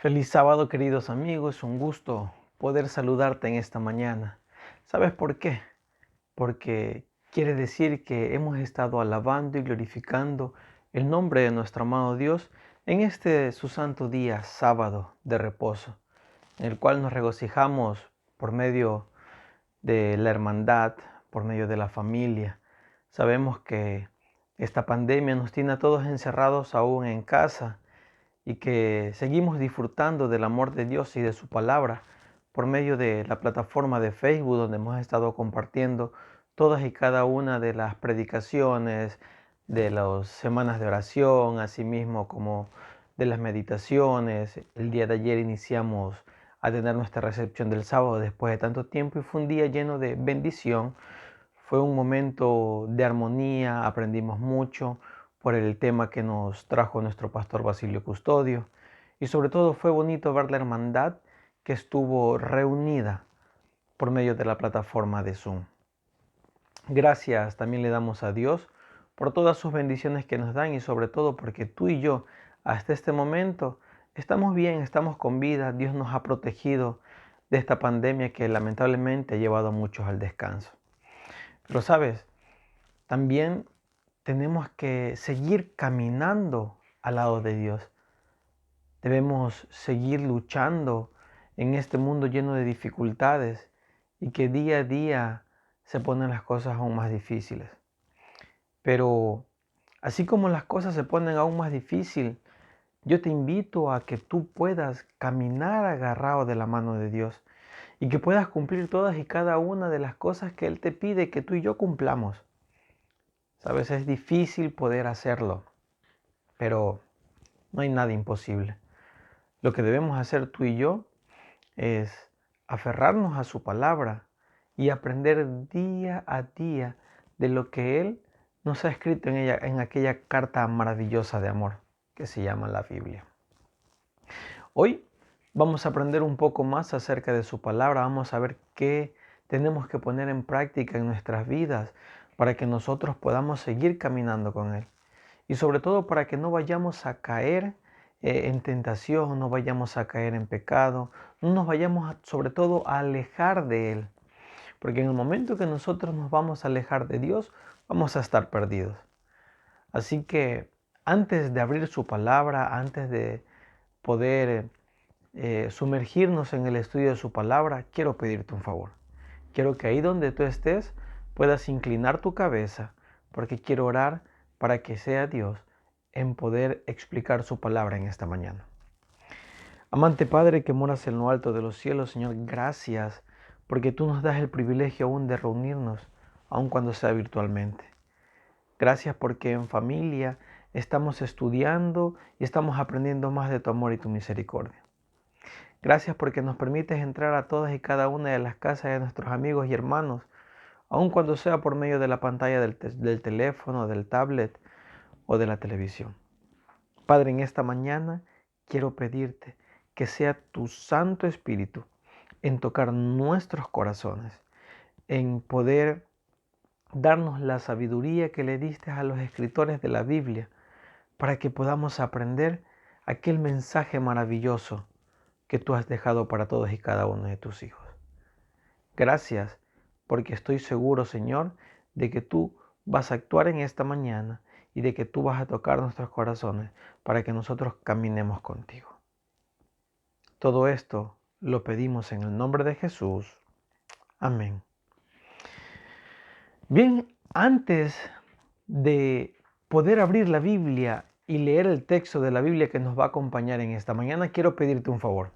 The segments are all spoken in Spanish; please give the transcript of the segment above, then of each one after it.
Feliz sábado, queridos amigos. Un gusto poder saludarte en esta mañana. ¿Sabes por qué? Porque quiere decir que hemos estado alabando y glorificando el nombre de nuestro amado Dios en este su santo día, sábado de reposo, en el cual nos regocijamos por medio de la hermandad, por medio de la familia. Sabemos que esta pandemia nos tiene a todos encerrados aún en casa y que seguimos disfrutando del amor de Dios y de su palabra por medio de la plataforma de Facebook, donde hemos estado compartiendo todas y cada una de las predicaciones, de las semanas de oración, asimismo como de las meditaciones. El día de ayer iniciamos a tener nuestra recepción del sábado después de tanto tiempo y fue un día lleno de bendición. Fue un momento de armonía, aprendimos mucho por el tema que nos trajo nuestro pastor Basilio Custodio y sobre todo fue bonito ver la hermandad que estuvo reunida por medio de la plataforma de Zoom. Gracias también le damos a Dios por todas sus bendiciones que nos dan y sobre todo porque tú y yo hasta este momento estamos bien, estamos con vida. Dios nos ha protegido de esta pandemia que lamentablemente ha llevado a muchos al descanso. Pero sabes, también tenemos que seguir caminando al lado de Dios. Debemos seguir luchando en este mundo lleno de dificultades y que día a día se ponen las cosas aún más difíciles. Pero así como las cosas se ponen aún más difíciles, yo te invito a que tú puedas caminar agarrado de la mano de Dios y que puedas cumplir todas y cada una de las cosas que Él te pide que tú y yo cumplamos. Sabes, es difícil poder hacerlo, pero no hay nada imposible. Lo que debemos hacer tú y yo es aferrarnos a su palabra y aprender día a día de lo que Él nos ha escrito en ella, en aquella carta maravillosa de amor que se llama la Biblia. Hoy vamos a aprender un poco más acerca de su palabra. Vamos a ver qué tenemos que poner en práctica en nuestras vidas para que nosotros podamos seguir caminando con Él. Y sobre todo para que no vayamos a caer en tentación, no vayamos a caer en pecado, no nos vayamos sobre todo a alejar de Él. Porque en el momento que nosotros nos vamos a alejar de Dios, vamos a estar perdidos. Así que antes de abrir su palabra, antes de poder sumergirnos en el estudio de su palabra, quiero pedirte un favor. Quiero que ahí donde tú estés puedas inclinar tu cabeza, porque quiero orar para que sea Dios en poder explicar su palabra en esta mañana. Amante Padre que moras en lo alto de los cielos, Señor, gracias porque tú nos das el privilegio aún de reunirnos, aun cuando sea virtualmente. Gracias porque en familia estamos estudiando y estamos aprendiendo más de tu amor y tu misericordia. Gracias porque nos permites entrar a todas y cada una de las casas de nuestros amigos y hermanos, aun cuando sea por medio de la pantalla del teléfono, del tablet o de la televisión. Padre, en esta mañana quiero pedirte que sea tu Santo Espíritu en tocar nuestros corazones, en poder darnos la sabiduría que le diste a los escritores de la Biblia, para que podamos aprender aquel mensaje maravilloso que tú has dejado para todos y cada uno de tus hijos. Gracias, porque estoy seguro, Señor, de que tú vas a actuar en esta mañana y de que tú vas a tocar nuestros corazones para que nosotros caminemos contigo. Todo esto lo pedimos en el nombre de Jesús. Amén. Bien, antes de poder abrir la Biblia y leer el texto de la Biblia que nos va a acompañar en esta mañana, quiero pedirte un favor.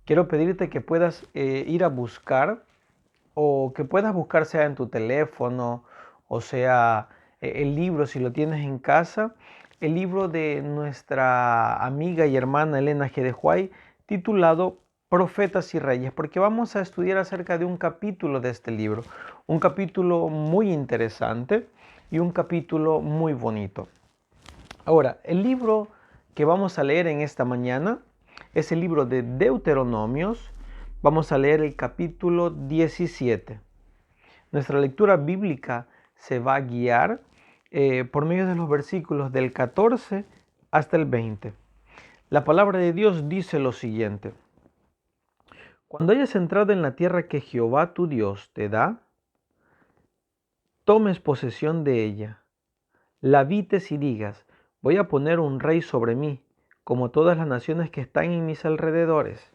Quiero pedirte que puedas ir a buscar o que puedas buscar sea en tu teléfono o sea el libro si lo tienes en casa, el libro de nuestra amiga y hermana Elena G. de Huay titulado Profetas y Reyes, porque vamos a estudiar acerca de un capítulo de este libro, un capítulo muy interesante y un capítulo muy bonito. Ahora, el libro que vamos a leer en esta mañana es el libro de Deuteronomios. Vamos a leer el capítulo 17. Nuestra lectura bíblica se va a guiar por medio de los versículos del 14 hasta el 20. La palabra de Dios dice lo siguiente: cuando hayas entrado en la tierra que Jehová tu Dios te da, tomes posesión de ella, la habites y digas, voy a poner un rey sobre mí, como todas las naciones que están en mis alrededores.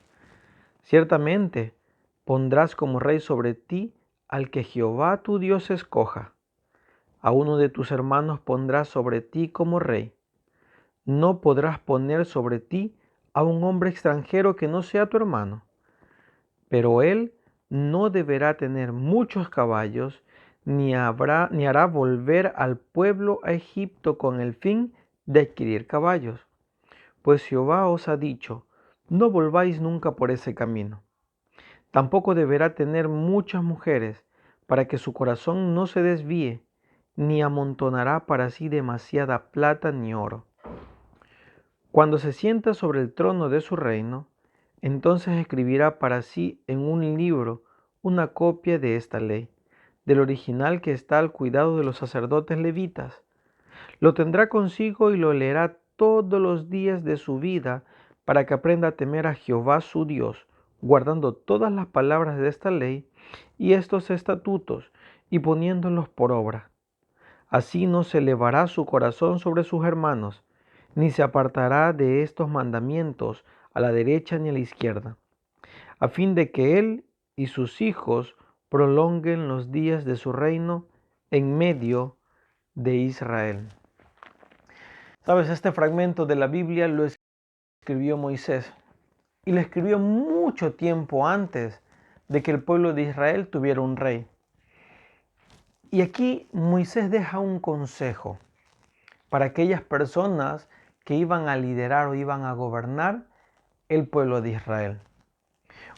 Ciertamente pondrás como rey sobre ti al que Jehová tu Dios escoja. A uno de tus hermanos pondrás sobre ti como rey. No podrás poner sobre ti a un hombre extranjero que no sea tu hermano. Pero él no deberá tener muchos caballos, ni hará volver al pueblo a Egipto con el fin de adquirir caballos. Pues Jehová os ha dicho, no volváis nunca por ese camino. Tampoco deberá tener muchas mujeres, para que su corazón no se desvíe, ni amontonará para sí demasiada plata ni oro. Cuando se sienta sobre el trono de su reino, entonces escribirá para sí en un libro una copia de esta ley, del original que está al cuidado de los sacerdotes levitas. Lo tendrá consigo y lo leerá todos los días de su vida para que aprenda a temer a Jehová su Dios, guardando todas las palabras de esta ley y estos estatutos y poniéndolos por obra. Así no se elevará su corazón sobre sus hermanos, ni se apartará de estos mandamientos a la derecha ni a la izquierda, a fin de que él y sus hijos prolonguen los días de su reino en medio de Israel. Sabes, este fragmento de la Biblia lo escribió Moisés y lo escribió mucho tiempo antes de que el pueblo de Israel tuviera un rey. Y aquí Moisés deja un consejo para aquellas personas que iban a liderar o iban a gobernar el pueblo de Israel.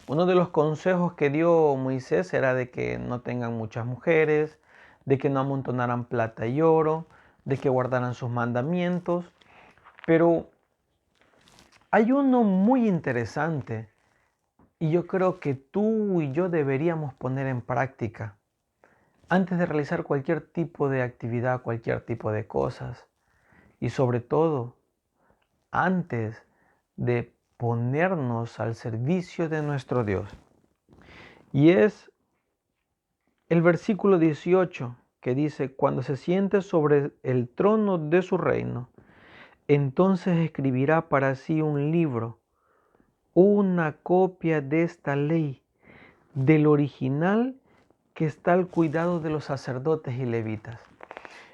Uno de los consejos que dio Moisés era de que no tengan muchas mujeres, de que no amontonaran plata y oro, de que guardaran sus mandamientos. Pero hay uno muy interesante y yo creo que tú y yo deberíamos poner en práctica antes de realizar cualquier tipo de actividad, cualquier tipo de cosas. Y sobre todo, antes de ponernos al servicio de nuestro Dios. Y es el versículo 18 que dice, cuando se siente sobre el trono de su reino, entonces escribirá para sí un libro, una copia de esta ley, del original que está al cuidado de los sacerdotes y levitas.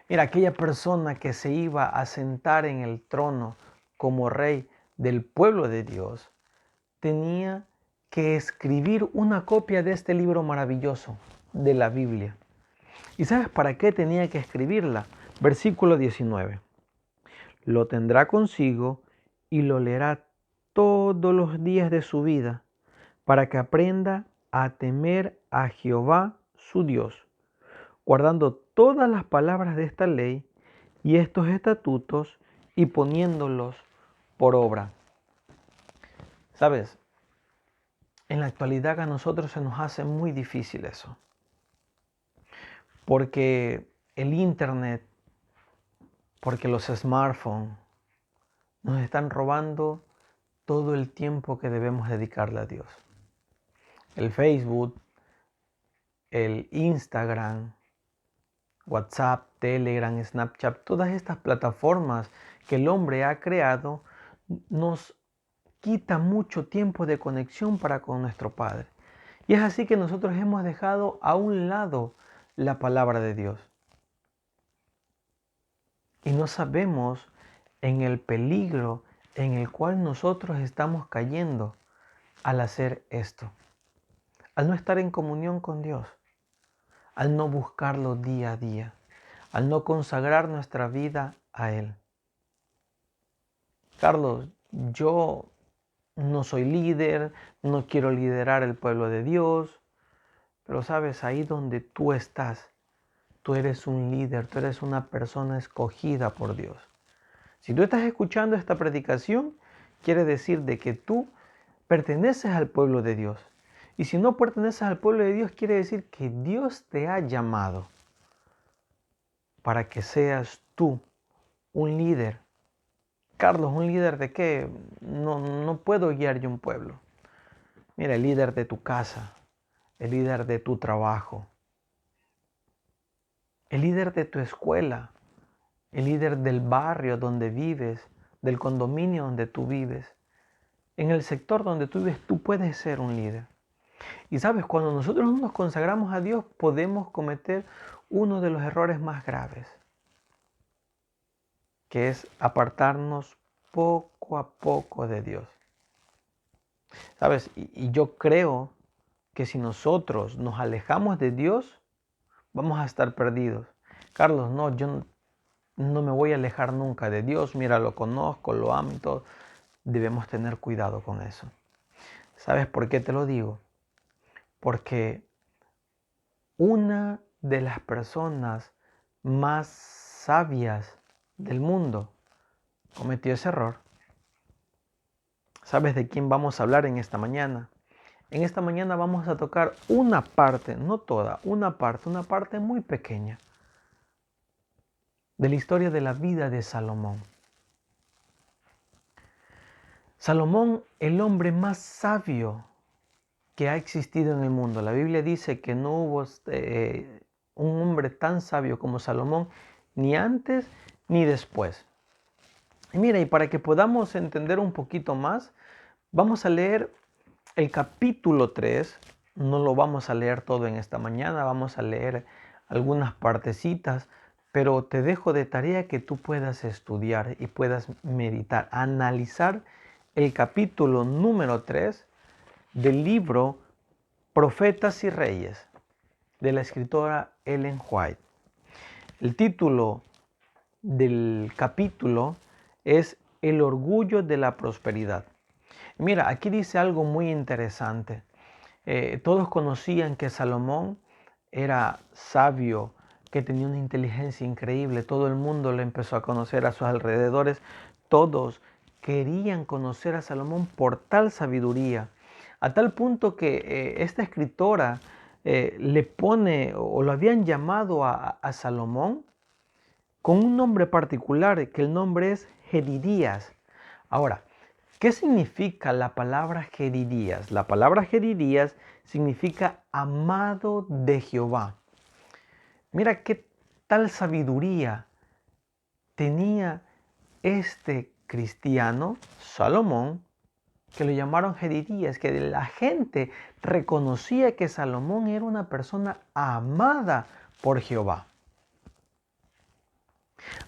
Mira, aquella persona que se iba a sentar en el trono como rey del pueblo de Dios, tenía que escribir una copia de este libro maravilloso de la Biblia. ¿Y sabes para qué tenía que escribirla? Versículo 19. Lo tendrá consigo y lo leerá todos los días de su vida, para que aprenda a temer a Jehová su Dios, guardando todas las palabras de esta ley y estos estatutos y poniéndolos por obra. ¿Sabes? En la actualidad a nosotros se nos hace muy difícil eso, porque el internet, porque los smartphones nos están robando todo el tiempo que debemos dedicarle a Dios. El Facebook, el Instagram, WhatsApp, Telegram, Snapchat, todas estas plataformas que el hombre ha creado nos quita mucho tiempo de conexión para con nuestro Padre. Y es así que nosotros hemos dejado a un lado la palabra de Dios. Y no sabemos en el peligro en el cual nosotros estamos cayendo al hacer esto. Al no estar en comunión con Dios, al no buscarlo día a día, al no consagrar nuestra vida a Él. Carlos, yo no soy líder, no quiero liderar el pueblo de Dios, pero sabes, ahí donde tú estás, tú eres un líder, tú eres una persona escogida por Dios. Si tú estás escuchando esta predicación, quiere decir de que tú perteneces al pueblo de Dios. Y si no perteneces al pueblo de Dios, quiere decir que Dios te ha llamado para que seas tú un líder Carlos, ¿un líder de qué? No puedo guiar yo un pueblo. Mira, el líder de tu casa, el líder de tu trabajo, el líder de tu escuela, el líder del barrio donde vives, del condominio donde tú vives. En el sector donde tú vives, tú puedes ser un líder. Y sabes, cuando nosotros no nos consagramos a Dios, podemos cometer uno de los errores más graves, que es apartarnos poco a poco de Dios. ¿Sabes? Y yo creo que si nosotros nos alejamos de Dios, vamos a estar perdidos. Carlos, no, yo no me voy a alejar nunca de Dios. Mira, lo conozco, lo amo y todo. Debemos tener cuidado con eso. ¿Sabes por qué te lo digo? Porque una de las personas más sabias del mundo cometió ese error. ¿Sabes de quién vamos a hablar en esta mañana? En esta mañana vamos a tocar una parte, no toda, una parte muy pequeña de la historia de la vida de Salomón. Salomón, el hombre más sabio que ha existido en el mundo. La Biblia dice que no hubo un hombre tan sabio como Salomón, ni antes ni después. Y mira, y para que podamos entender un poquito más, vamos a leer el capítulo 3. No lo vamos a leer todo en esta mañana, vamos a leer algunas partecitas, pero te dejo de tarea que tú puedas estudiar y puedas meditar, analizar el capítulo número 3 del libro Profetas y Reyes, de la escritora Ellen White. El título del capítulo es El orgullo de la prosperidad. Mira, aquí dice algo muy interesante. Todos conocían que Salomón era sabio, que tenía una inteligencia increíble. Todo el mundo lo empezó a conocer a sus alrededores. Todos querían conocer a Salomón por tal sabiduría. A tal punto que esta escritora le pone o lo habían llamado a Salomón con un nombre particular, que el nombre es Jedidías. Ahora, ¿qué significa la palabra Jedidías? La palabra Jedidías significa amado de Jehová. Mira qué tal sabiduría tenía este cristiano, Salomón, que lo llamaron Jedidías, que la gente reconocía que Salomón era una persona amada por Jehová.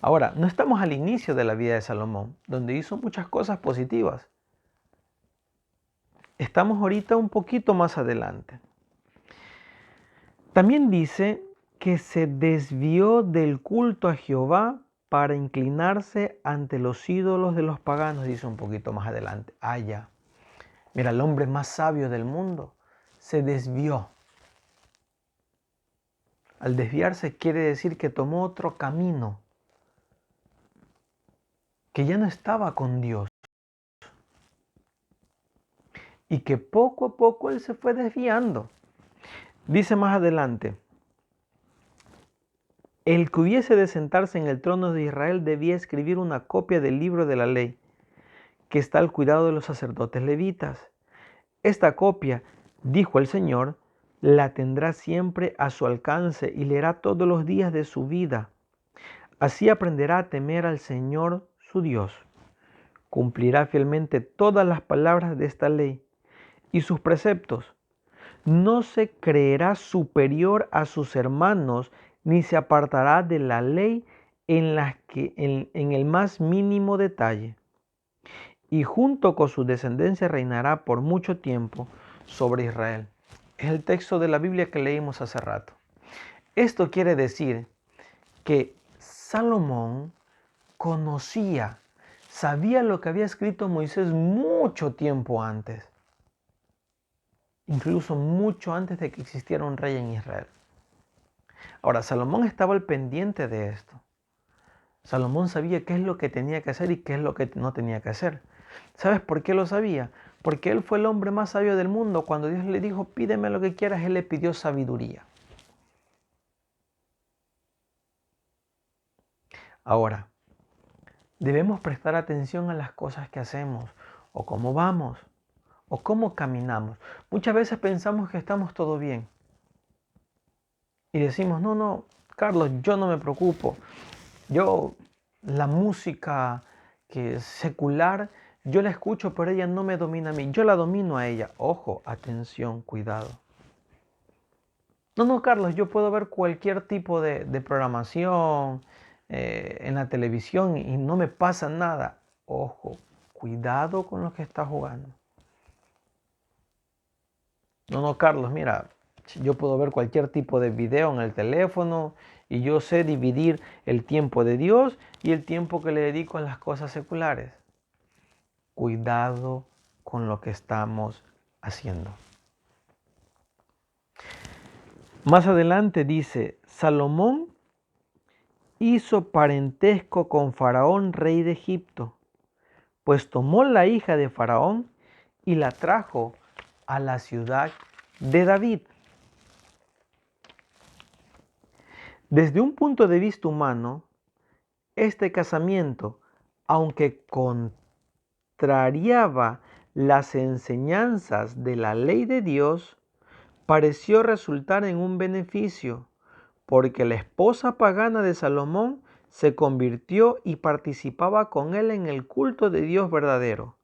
Ahora, no estamos al inicio de la vida de Salomón, donde hizo muchas cosas positivas. Estamos ahorita un poquito más adelante. También dice que se desvió del culto a Jehová para inclinarse ante los ídolos de los paganos, dice un poquito más adelante. Ya. Mira, el hombre más sabio del mundo se desvió. Al desviarse quiere decir que tomó otro camino, que ya no estaba con Dios. Y que poco a poco él se fue desviando. Dice más adelante, el que hubiese de sentarse en el trono de Israel debía escribir una copia del libro de la ley, que está al cuidado de los sacerdotes levitas. Esta copia, dijo el Señor, la tendrá siempre a su alcance y leerá todos los días de su vida. Así aprenderá a temer al Señor su Dios. Cumplirá fielmente todas las palabras de esta ley y sus preceptos. No se creerá superior a sus hermanos, ni se apartará de la ley en el más mínimo detalle. Y junto con su descendencia reinará por mucho tiempo sobre Israel. Es el texto de la Biblia que leímos hace rato. Esto quiere decir que Salomón sabía lo que había escrito Moisés mucho tiempo antes. Incluso mucho antes de que existiera un rey en Israel. Ahora, Salomón estaba al pendiente de esto. Salomón sabía qué es lo que tenía que hacer y qué es lo que no tenía que hacer. ¿Sabes por qué lo sabía? Porque él fue el hombre más sabio del mundo. Cuando Dios le dijo, pídeme lo que quieras, él le pidió sabiduría. Ahora, Debemos prestar atención a las cosas que hacemos, o cómo vamos, o cómo caminamos. Muchas veces pensamos que estamos todo bien. Y decimos, no, no, Carlos, yo no me preocupo. Yo, la música que es secular, yo la escucho, pero ella no me domina a mí. Yo la domino a ella. Ojo, atención, cuidado. No, no, Carlos, yo puedo ver cualquier tipo de programación en la televisión y no me pasa nada. Ojo, cuidado con lo que estás jugando. No, no, Carlos, mira, yo puedo ver cualquier tipo de video en el teléfono y yo sé dividir el tiempo de Dios y el tiempo que le dedico a las cosas seculares. Cuidado con lo que estamos haciendo. Más adelante dice, Salomón hizo parentesco con Faraón, rey de Egipto, pues tomó la hija de Faraón y la trajo a la ciudad de David. Desde un punto de vista humano, este casamiento, aunque contrariaba las enseñanzas de la ley de Dios, pareció resultar en un beneficio, porque la esposa pagana de Salomón se convirtió y participaba con él en el culto de Dios verdadero.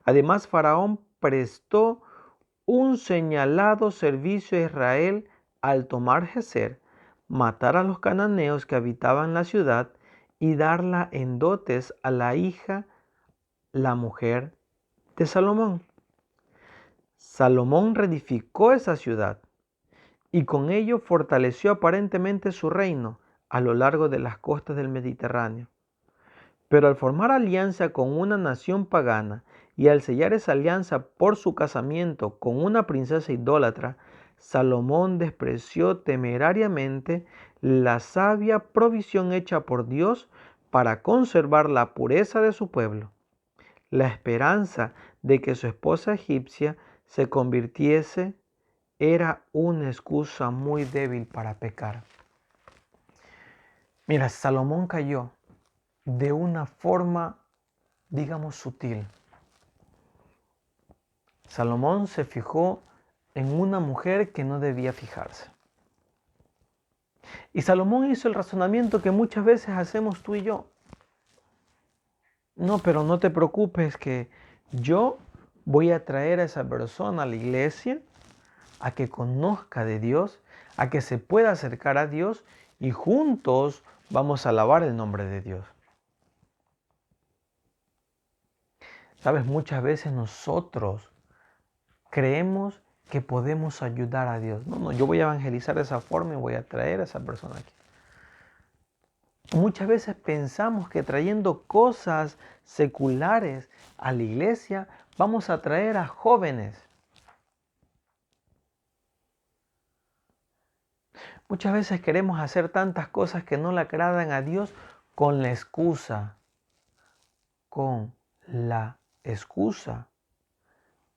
Además, Faraón prestó un señalado servicio a Israel al tomar Geser, matar a los cananeos que habitaban la ciudad y darla en dotes a la hija, la mujer de Salomón. Salomón reedificó esa ciudad y con ello fortaleció aparentemente su reino a lo largo de las costas del Mediterráneo. Pero al formar alianza con una nación pagana y al sellar esa alianza por su casamiento con una princesa idólatra, Salomón despreció temerariamente la sabia provisión hecha por Dios para conservar la pureza de su pueblo. La esperanza de que su esposa egipcia se convirtiese era una excusa muy débil para pecar. Mira, Salomón cayó de una forma, digamos, sutil. Salomón se fijó en una mujer que no debía fijarse. Y Salomón hizo el razonamiento que muchas veces hacemos tú y yo. No, pero no te preocupes que yo voy a traer a esa persona a la iglesia a que conozca de Dios, a que se pueda acercar a Dios y juntos vamos a alabar el nombre de Dios. Sabes, muchas veces nosotros creemos que podemos ayudar a Dios. No, no, yo voy a evangelizar de esa forma y voy a traer a esa persona aquí. Muchas veces pensamos que trayendo cosas seculares a la iglesia vamos a traer a jóvenes. Muchas veces queremos hacer tantas cosas que no le agradan a Dios con la excusa,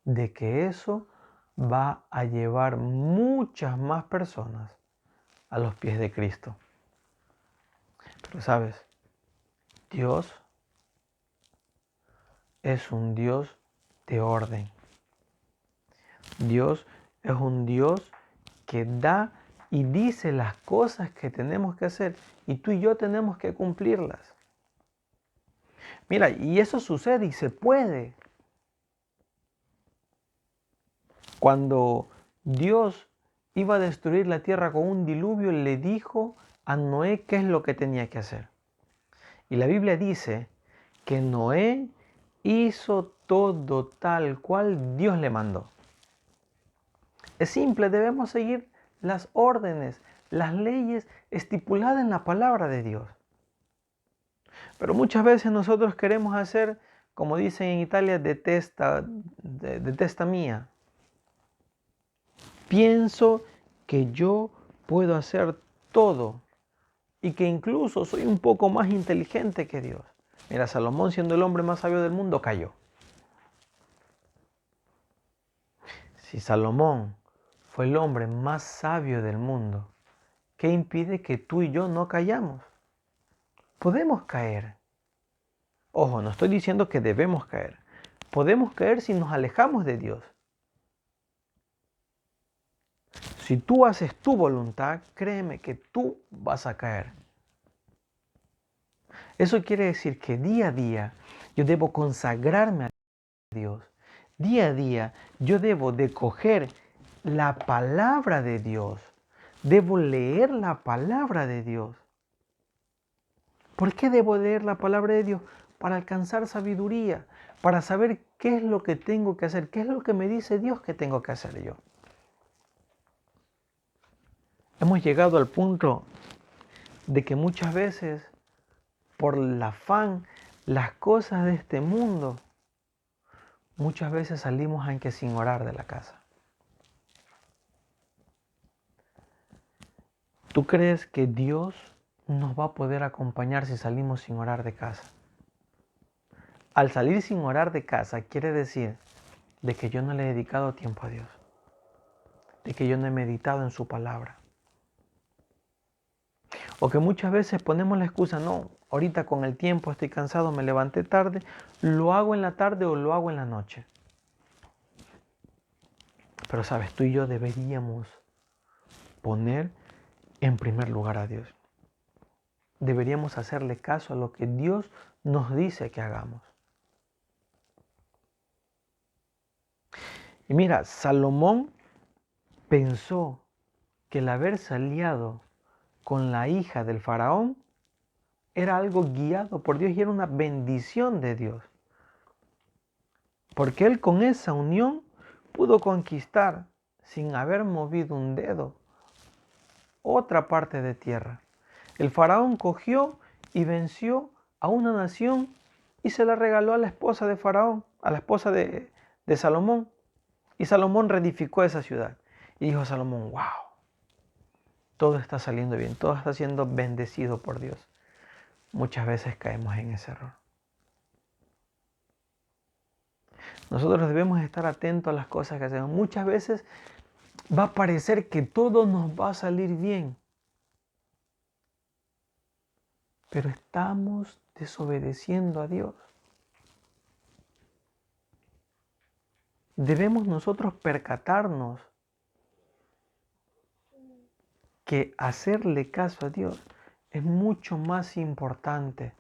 de que eso va a llevar muchas más personas a los pies de Cristo. Pero sabes, Dios es un Dios de orden. Dios es un Dios que da y dice las cosas que tenemos que hacer y tú y yo tenemos que cumplirlas. Mira, y eso sucede y se puede. Cuando Dios iba a destruir la tierra con un diluvio, le dijo a Noé qué es lo que tenía que hacer. Y la Biblia dice que Noé hizo todo tal cual Dios le mandó. Es simple, debemos seguir las órdenes, las leyes estipuladas en la palabra de Dios. Pero muchas veces nosotros queremos hacer, como dicen en Italia, de testa mía. Pienso que yo puedo hacer todo y que incluso soy un poco más inteligente que Dios. Mira, Salomón, siendo el hombre más sabio del mundo, cayó. Si Salomón fue el hombre más sabio del mundo, ¿qué impide que tú y yo no cayamos? Podemos caer. Ojo, no estoy diciendo que debemos caer. Podemos caer si nos alejamos de Dios. Si tú haces tu voluntad, créeme que tú vas a caer. Eso quiere decir que día a día yo debo consagrarme a Dios. Día a día yo debo de coger la palabra de Dios. Debo leer la palabra de Dios. ¿Por qué debo leer la palabra de Dios? Para alcanzar sabiduría, para saber qué es lo que tengo que hacer, qué es lo que me dice Dios que tengo que hacer yo. Hemos llegado al punto de que muchas veces, por el afán, las cosas de este mundo, muchas veces salimos aunque sin orar de la casa. ¿Tú crees que Dios nos va a poder acompañar si salimos sin orar de casa? Al salir sin orar de casa quiere decir de que yo no le he dedicado tiempo a Dios, de que yo no he meditado en su palabra. O que muchas veces ponemos la excusa, no, ahorita con el tiempo estoy cansado, me levanté tarde, lo hago en la tarde o lo hago en la noche. Pero sabes, tú y yo deberíamos poner en primer lugar a Dios. Deberíamos hacerle caso a lo que Dios nos dice que hagamos. Y mira, Salomón pensó que el haberse aliado con la hija del faraón era algo guiado por Dios y era una bendición de Dios. Porque él con esa unión pudo conquistar, sin haber movido un dedo, otra parte de tierra. El faraón cogió y venció a una nación y se la regaló a la esposa de Faraón, a la esposa de Salomón. Y Salomón reedificó esa ciudad. Y dijo Salomón, wow, todo está saliendo bien, todo está siendo bendecido por Dios. Muchas veces caemos en ese error. Nosotros debemos estar atentos a las cosas que hacemos. Muchas veces va a parecer que todo nos va a salir bien, pero estamos desobedeciendo a Dios. Debemos nosotros percatarnos que hacerle caso a Dios es mucho más importante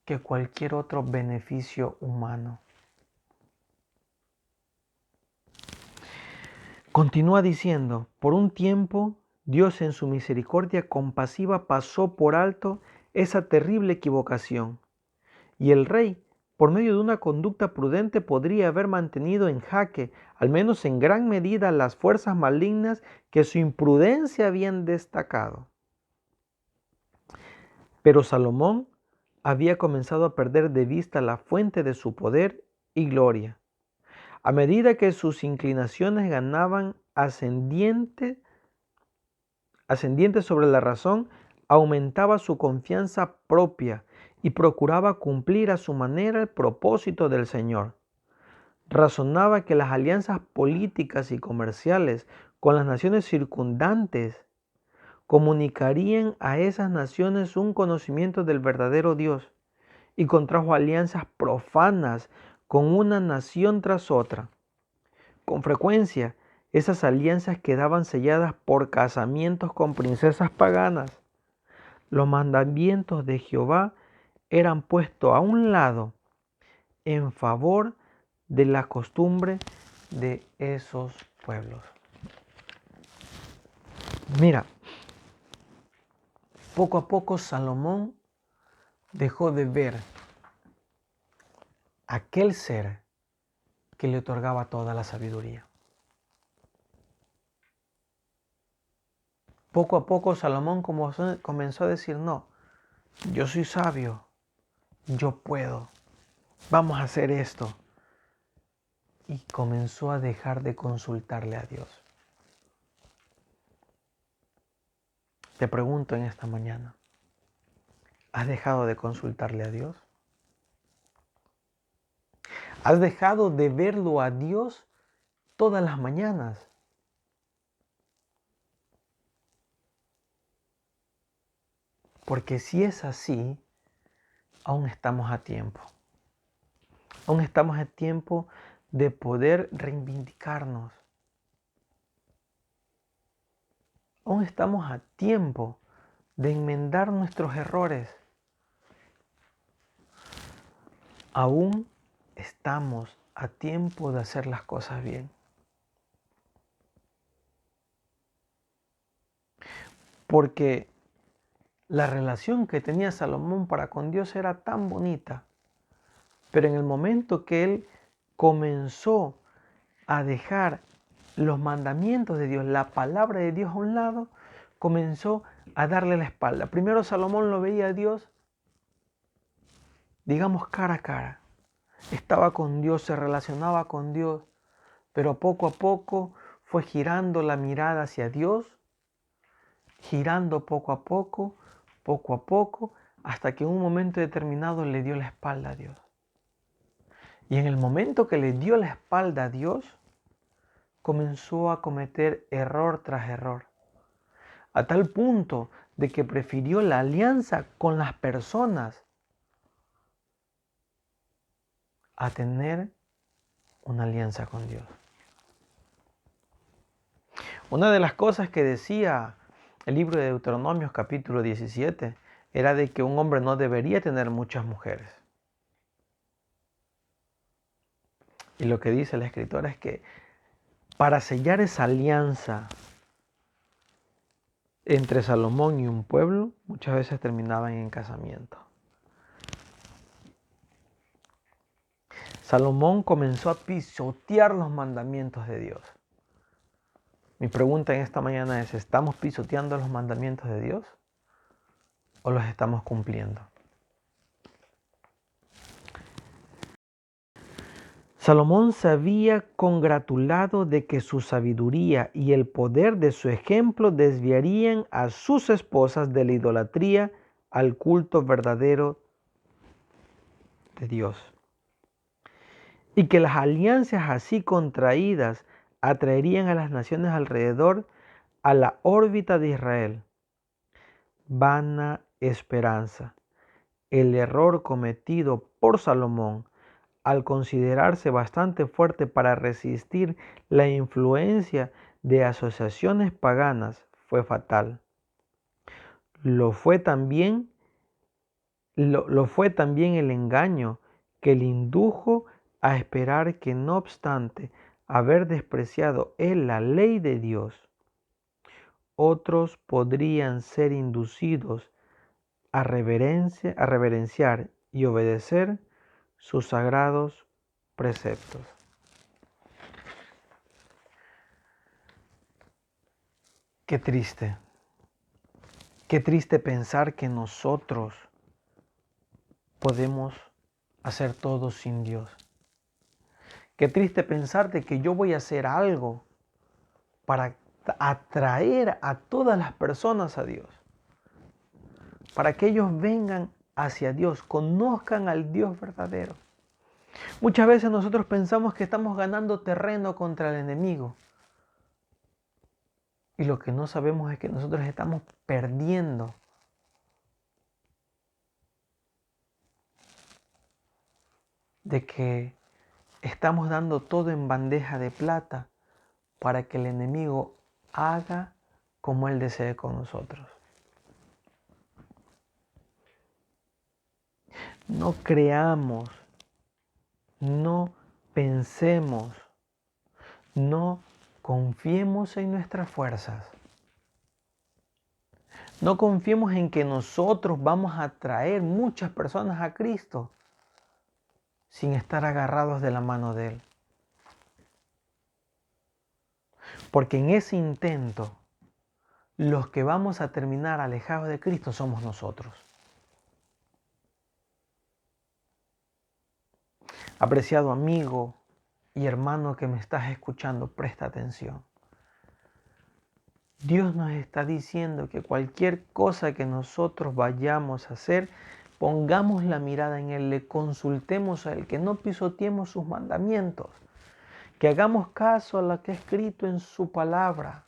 que cualquier otro beneficio humano. Continúa diciendo, por un tiempo Dios en su misericordia compasiva pasó por alto esa terrible equivocación, y el rey, por medio de una conducta prudente, podría haber mantenido en jaque, al menos en gran medida, las fuerzas malignas que su imprudencia habían destacado. Pero Salomón había comenzado a perder de vista la fuente de su poder y gloria. A medida que sus inclinaciones ganaban ascendiente sobre la razón, aumentaba su confianza propia y procuraba cumplir a su manera el propósito del Señor. Razonaba que las alianzas políticas y comerciales con las naciones circundantes comunicarían a esas naciones un conocimiento del verdadero Dios y contrajo alianzas profanas con una nación tras otra. Con frecuencia, esas alianzas quedaban selladas por casamientos con princesas paganas. Los mandamientos de Jehová eran puestos a un lado en favor de la costumbre de esos pueblos. Mira, poco a poco Salomón dejó de ver aquel ser que le otorgaba toda la sabiduría. Poco a poco Salomón comenzó a decir, no, yo soy sabio, yo puedo, vamos a hacer esto. Y comenzó a dejar de consultarle a Dios. Te pregunto en esta mañana, ¿has dejado de consultarle a Dios? ¿Has dejado de verlo a Dios todas las mañanas? Porque si es así, aún estamos a tiempo. Aún estamos a tiempo de poder reivindicarnos. Aún estamos a tiempo de enmendar nuestros errores. Aún estamos a tiempo de hacer las cosas bien. Porque la relación que tenía Salomón para con Dios era tan bonita, pero en el momento que él comenzó a dejar los mandamientos de Dios, la palabra de Dios a un lado, comenzó a darle la espalda. Primero Salomón lo veía a Dios, digamos, cara a cara. Estaba con Dios, se relacionaba con Dios, pero poco a poco fue girando la mirada hacia Dios, girando poco a poco, hasta que en un momento determinado le dio la espalda a Dios. Y en el momento que le dio la espalda a Dios, comenzó a cometer error tras error, a tal punto de que prefirió la alianza con las personas a tener una alianza con Dios. Una de las cosas que decía el libro de Deuteronomios capítulo 17 era de que un hombre no debería tener muchas mujeres. Y lo que dice la escritora es que para sellar esa alianza entre Salomón y un pueblo, muchas veces terminaban en casamiento. Salomón comenzó a pisotear los mandamientos de Dios. Mi pregunta en esta mañana es, ¿estamos pisoteando los mandamientos de Dios o los estamos cumpliendo? Salomón se había congratulado de que su sabiduría y el poder de su ejemplo desviarían a sus esposas de la idolatría al culto verdadero de Dios. Y que las alianzas así contraídas atraerían a las naciones alrededor a la órbita de Israel. Vana esperanza. El error cometido por Salomón al considerarse bastante fuerte para resistir la influencia de asociaciones paganas, fue fatal. Lo fue también el engaño que le indujo a esperar que, no obstante haber despreciado él la ley de Dios, otros podrían ser inducidos a reverenciar y obedecer sus sagrados preceptos. Qué triste pensar que nosotros podemos hacer todo sin Dios. Qué triste pensar de que yo voy a hacer algo para atraer a todas las personas a Dios, para que ellos vengan hacia Dios, conozcan al Dios verdadero. Muchas veces nosotros pensamos que estamos ganando terreno contra el enemigo. Y lo que no sabemos es que nosotros estamos perdiendo. De que estamos dando todo en bandeja de plata para que el enemigo haga como él desee con nosotros. No creamos, no pensemos, no confiemos en nuestras fuerzas. No confiemos en que nosotros vamos a atraer muchas personas a Cristo sin estar agarrados de la mano de Él. Porque en ese intento, los que vamos a terminar alejados de Cristo somos nosotros. Apreciado amigo y hermano que me estás escuchando, presta atención. Dios nos está diciendo que cualquier cosa que nosotros vayamos a hacer, pongamos la mirada en Él, le consultemos a Él, que no pisoteemos sus mandamientos, que hagamos caso a lo que ha escrito en su palabra,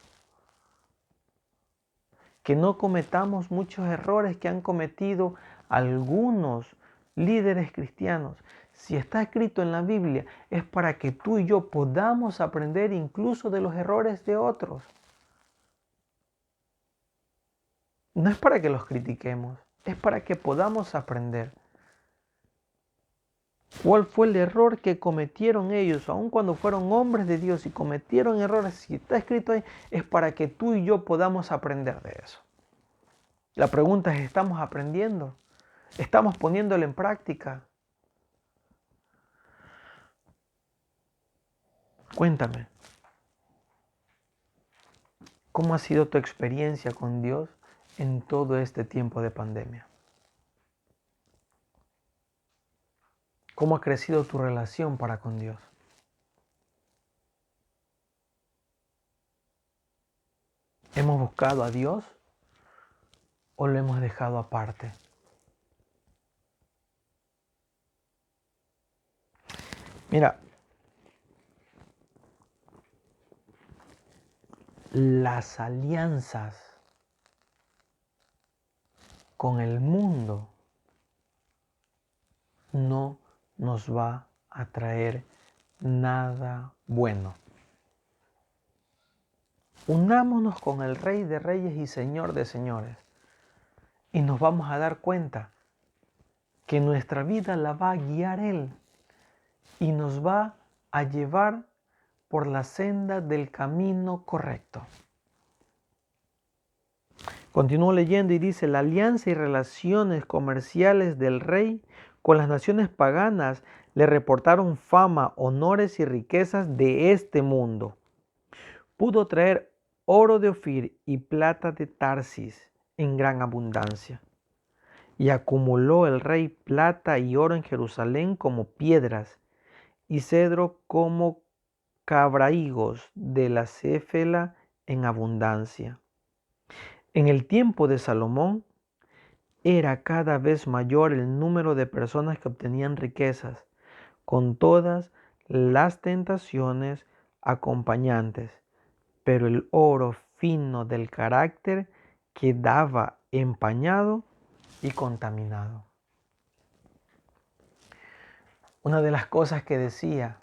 que no cometamos muchos errores que han cometido algunos líderes cristianos. Si está escrito en la Biblia, es para que tú y yo podamos aprender incluso de los errores de otros. No es para que los critiquemos, es para que podamos aprender. ¿Cuál fue el error que cometieron ellos, aun cuando fueron hombres de Dios y cometieron errores? Si está escrito ahí, es para que tú y yo podamos aprender de eso. La pregunta es, ¿estamos aprendiendo? ¿Estamos poniéndolo en práctica? Cuéntame, ¿cómo ha sido tu experiencia con Dios en todo este tiempo de pandemia? ¿Cómo ha crecido tu relación para con Dios? ¿Hemos buscado a Dios o lo hemos dejado aparte? Mira, las alianzas con el mundo no nos va a traer nada bueno. Unámonos con el Rey de Reyes y Señor de Señores y nos vamos a dar cuenta que nuestra vida la va a guiar Él y nos va a llevar por la senda del camino correcto. Continúo leyendo y dice, la alianza y relaciones comerciales del rey con las naciones paganas le reportaron fama, honores y riquezas de este mundo. Pudo traer oro de Ofir y plata de Tarsis en gran abundancia. Y acumuló el rey plata y oro en Jerusalén como piedras, y cedro como cabrahigos de la céfela en abundancia. En el tiempo de Salomón era cada vez mayor el número de personas que obtenían riquezas, con todas las tentaciones acompañantes, pero el oro fino del carácter quedaba empañado y contaminado. Una de las cosas que decía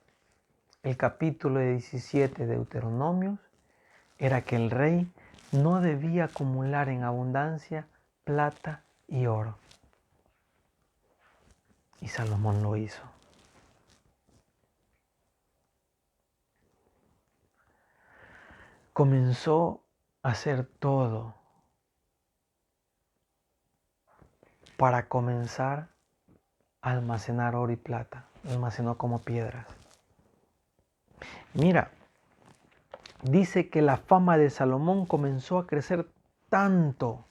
el capítulo 17 de Deuteronomios era que el rey no debía acumular en abundancia plata y oro. Y Salomón lo hizo. Comenzó a hacer todo para comenzar a almacenar oro y plata. Lo almacenó como piedras. Mira, dice que la fama de Salomón comenzó a crecer tanto,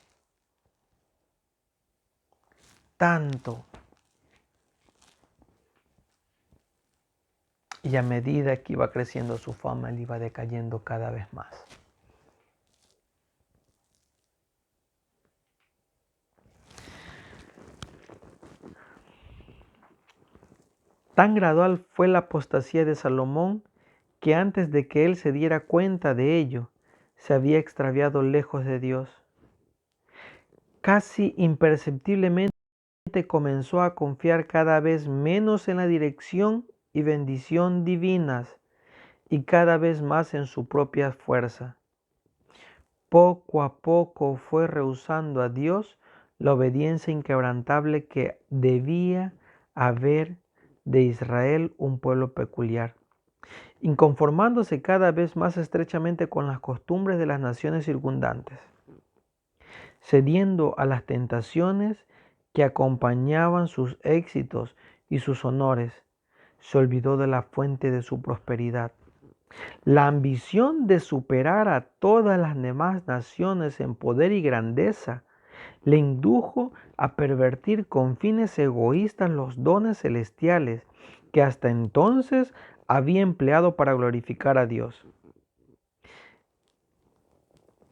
y a medida que iba creciendo su fama, él iba decayendo cada vez más. Tan gradual fue la apostasía de Salomón que antes de que él se diera cuenta de ello, se había extraviado lejos de Dios. Casi imperceptiblemente comenzó a confiar cada vez menos en la dirección y bendición divinas y cada vez más en su propia fuerza. Poco a poco fue rehusando a Dios la obediencia inquebrantable que debía haber de Israel un pueblo peculiar, inconformándose cada vez más estrechamente con las costumbres de las naciones circundantes, cediendo a las tentaciones que acompañaban sus éxitos y sus honores, se olvidó de la fuente de su prosperidad. La ambición de superar a todas las demás naciones en poder y grandeza le indujo a pervertir con fines egoístas los dones celestiales que hasta entonces había empleado para glorificar a Dios.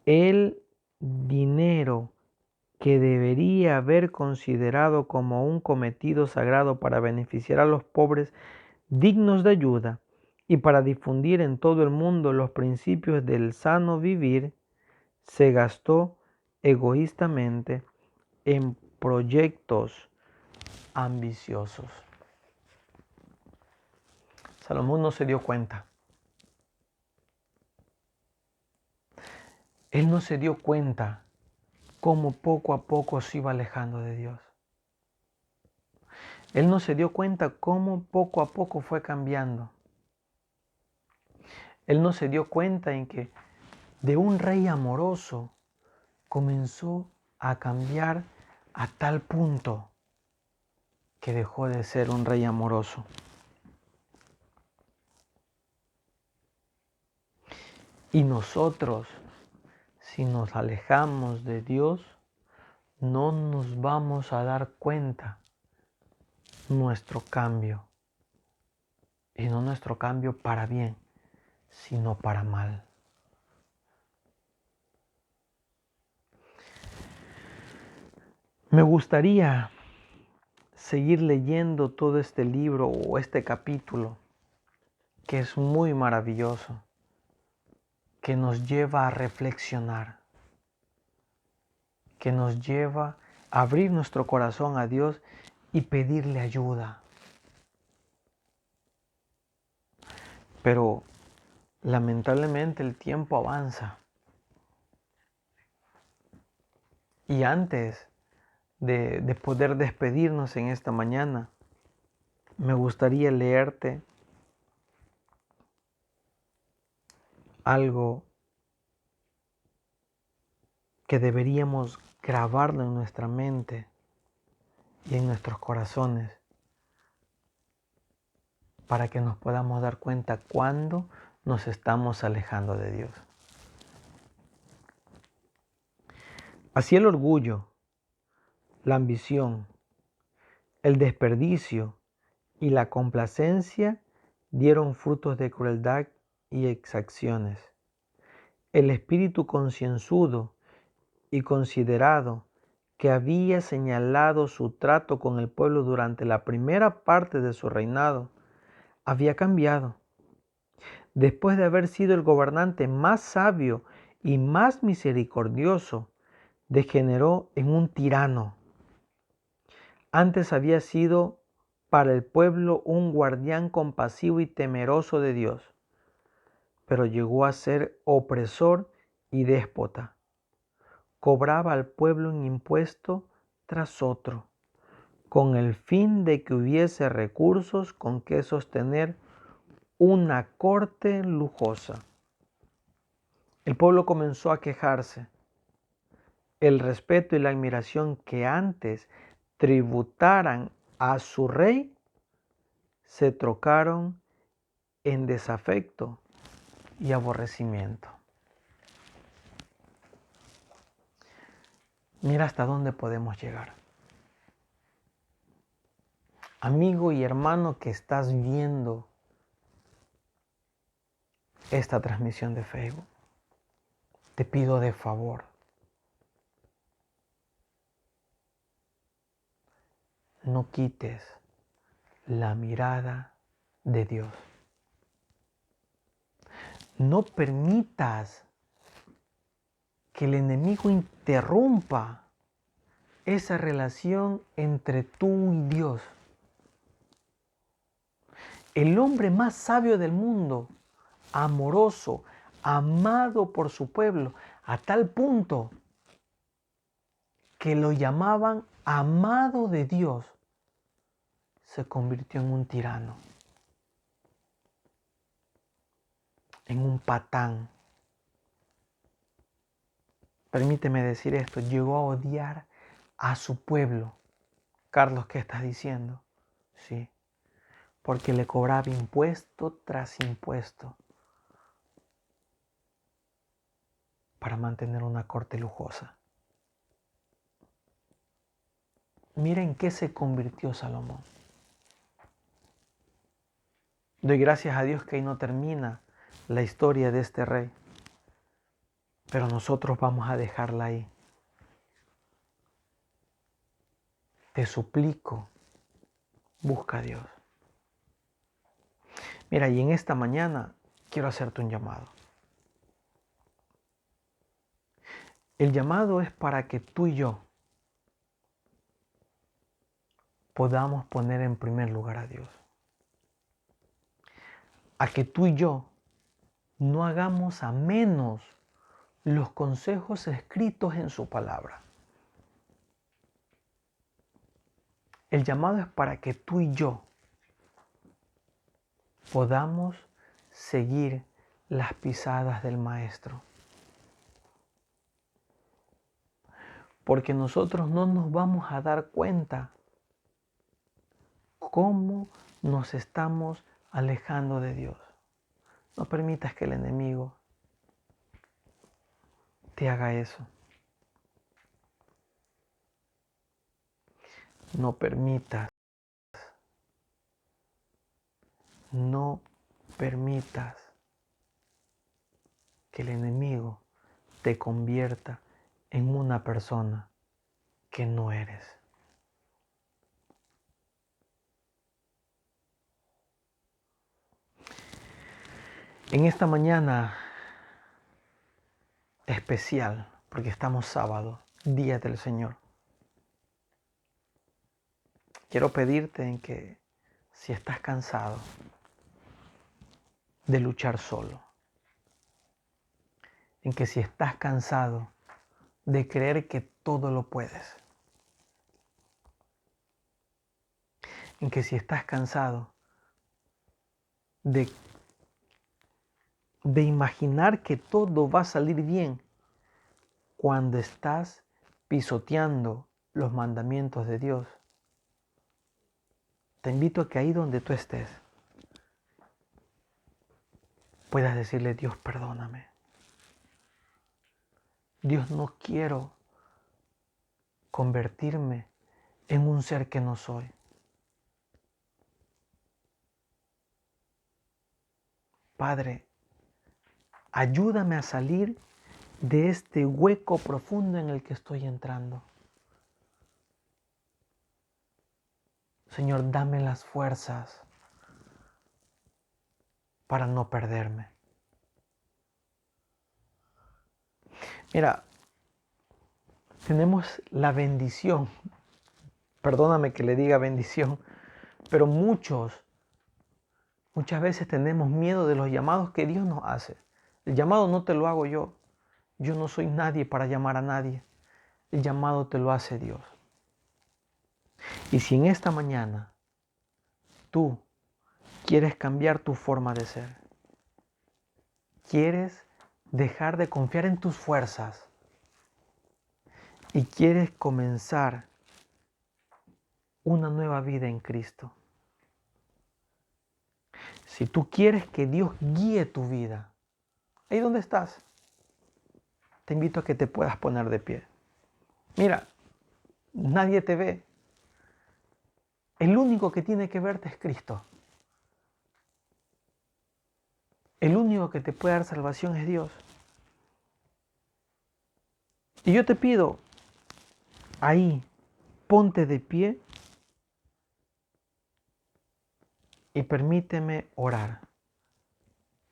El dinero que debería haber considerado como un cometido sagrado para beneficiar a los pobres dignos de ayuda y para difundir en todo el mundo los principios del sano vivir, se gastó egoístamente en proyectos ambiciosos. Salomón no se dio cuenta. Él no se dio cuenta cómo poco a poco se iba alejando de Dios. Él no se dio cuenta cómo poco a poco fue cambiando. Él no se dio cuenta en que de un rey amoroso comenzó a cambiar a tal punto que dejó de ser un rey amoroso. Y nosotros, si nos alejamos de Dios, no nos vamos a dar cuenta nuestro cambio. Y no nuestro cambio para bien, sino para mal. Me gustaría seguir leyendo todo este libro o este capítulo, que es muy maravilloso, que nos lleva a reflexionar, que nos lleva a abrir nuestro corazón a Dios y pedirle ayuda. Pero lamentablemente el tiempo avanza. Y antes de poder despedirnos en esta mañana, me gustaría leerte algo que deberíamos grabarlo en nuestra mente y en nuestros corazones para que nos podamos dar cuenta cuando nos estamos alejando de Dios. Así el orgullo, la ambición, el desperdicio y la complacencia dieron frutos de crueldad y exacciones. El espíritu concienzudo y considerado que había señalado su trato con el pueblo durante la primera parte de su reinado, había cambiado. Después de haber sido el gobernante más sabio y más misericordioso, degeneró en un tirano. Antes había sido para el pueblo un guardián compasivo y temeroso de Dios, pero llegó a ser opresor y déspota. Cobraba al pueblo un impuesto tras otro, con el fin de que hubiese recursos con que sostener una corte lujosa. El pueblo comenzó a quejarse. El respeto y la admiración que antes tributaran a su rey se trocaron en desafecto y aborrecimiento. Mira hasta dónde podemos llegar. Amigo y hermano que estás viendo esta transmisión de Facebook, te pido de favor, no quites la mirada de Dios. No permitas que el enemigo interrumpa esa relación entre tú y Dios. El hombre más sabio del mundo, amoroso, amado por su pueblo, a tal punto que lo llamaban amado de Dios, se convirtió en un tirano, en un patán. Permíteme decir esto, llegó a odiar a su pueblo. Carlos, ¿qué estás diciendo? Sí, porque le cobraba impuesto tras impuesto para mantener una corte lujosa. Mira en qué se convirtió Salomón. Doy gracias a Dios que ahí no termina la historia de este rey, pero nosotros vamos a dejarla ahí. Te suplico, busca a Dios. Mira, y en esta mañana quiero hacerte un llamado. El llamado es para que tú y yo podamos poner en primer lugar a Dios. A que tú y yo no hagamos a menos los consejos escritos en su palabra. El llamado es para que tú y yo podamos seguir las pisadas del Maestro. Porque nosotros no nos vamos a dar cuenta cómo nos estamos alejando de Dios. No permitas que el enemigo te haga eso. No permitas que el enemigo te convierta en una persona que no eres. En esta mañana especial, porque estamos sábado, día del Señor, quiero pedirte en que si estás cansado de luchar solo, en que si estás cansado de creer que todo lo puedes, en que si estás cansado de imaginar que todo va a salir bien cuando estás pisoteando los mandamientos de Dios, te invito a que ahí donde tú estés puedas decirle: Dios, perdóname. Dios, no quiero convertirme en un ser que no soy. Padre, ayúdame a salir de este hueco profundo en el que estoy entrando. Señor, dame las fuerzas para no perderme. Mira, tenemos la bendición, perdóname que le diga bendición, pero muchas veces tenemos miedo de los llamados que Dios nos hace. El llamado no te lo hago yo. Yo no soy nadie para llamar a nadie. El llamado te lo hace Dios. Y si en esta mañana tú quieres cambiar tu forma de ser, quieres dejar de confiar en tus fuerzas y quieres comenzar una nueva vida en Cristo, si tú quieres que Dios guíe tu vida, ahí donde estás, te invito a que te puedas poner de pie. Mira, nadie te ve. El único que tiene que verte es Cristo. El único que te puede dar salvación es Dios. Y yo te pido, ahí, ponte de pie y permíteme orar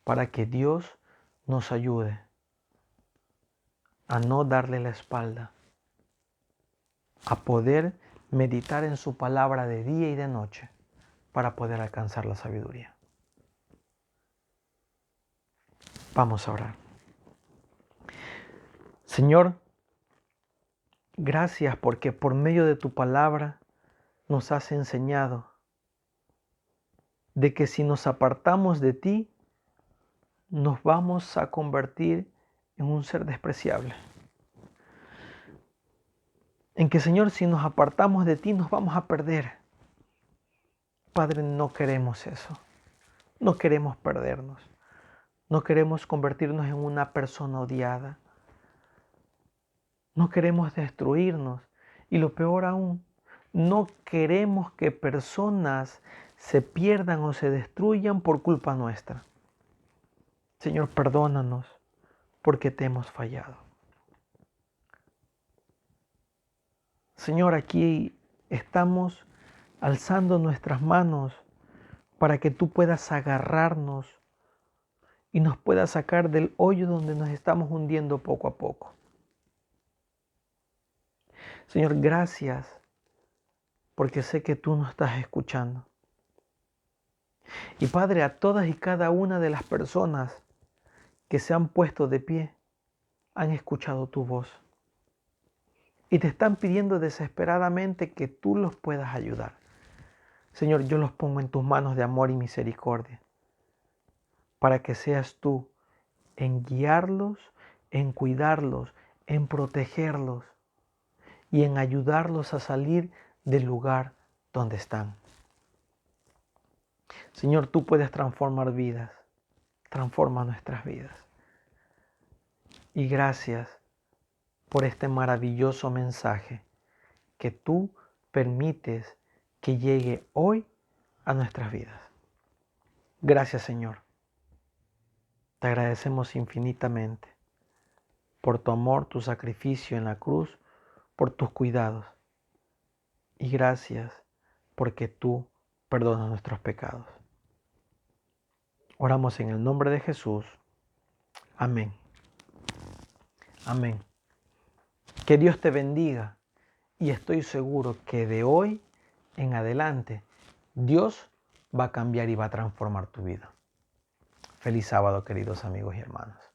para que Dios nos ayude a no darle la espalda, a poder meditar en su palabra de día y de noche para poder alcanzar la sabiduría. Vamos a orar. Señor, gracias porque por medio de tu palabra nos has enseñado de que si nos apartamos de ti, nos vamos a convertir en un ser despreciable. En que, Señor, si nos apartamos de ti, nos vamos a perder. Padre, no queremos eso. No queremos perdernos. No queremos convertirnos en una persona odiada. No queremos destruirnos. Y lo peor aún, no queremos que personas se pierdan o se destruyan por culpa nuestra. Señor, perdónanos porque te hemos fallado. Señor, aquí estamos alzando nuestras manos para que tú puedas agarrarnos y nos puedas sacar del hoyo donde nos estamos hundiendo poco a poco. Señor, gracias porque sé que tú nos estás escuchando. Y Padre, a todas y cada una de las personas que se han puesto de pie, han escuchado tu voz. Y te están pidiendo desesperadamente que tú los puedas ayudar. Señor, yo los pongo en tus manos de amor y misericordia, para que seas tú en guiarlos, en cuidarlos, en protegerlos y en ayudarlos a salir del lugar donde están. Señor, tú puedes transformar vidas, transforma nuestras vidas. Y gracias por este maravilloso mensaje que tú permites que llegue hoy a nuestras vidas. Gracias, Señor. Te agradecemos infinitamente por tu amor, tu sacrificio en la cruz, por tus cuidados. Y gracias porque tú perdonas nuestros pecados. Oramos en el nombre de Jesús. Amén. Amén. Que Dios te bendiga y estoy seguro que de hoy en adelante Dios va a cambiar y va a transformar tu vida. Feliz sábado, queridos amigos y hermanos.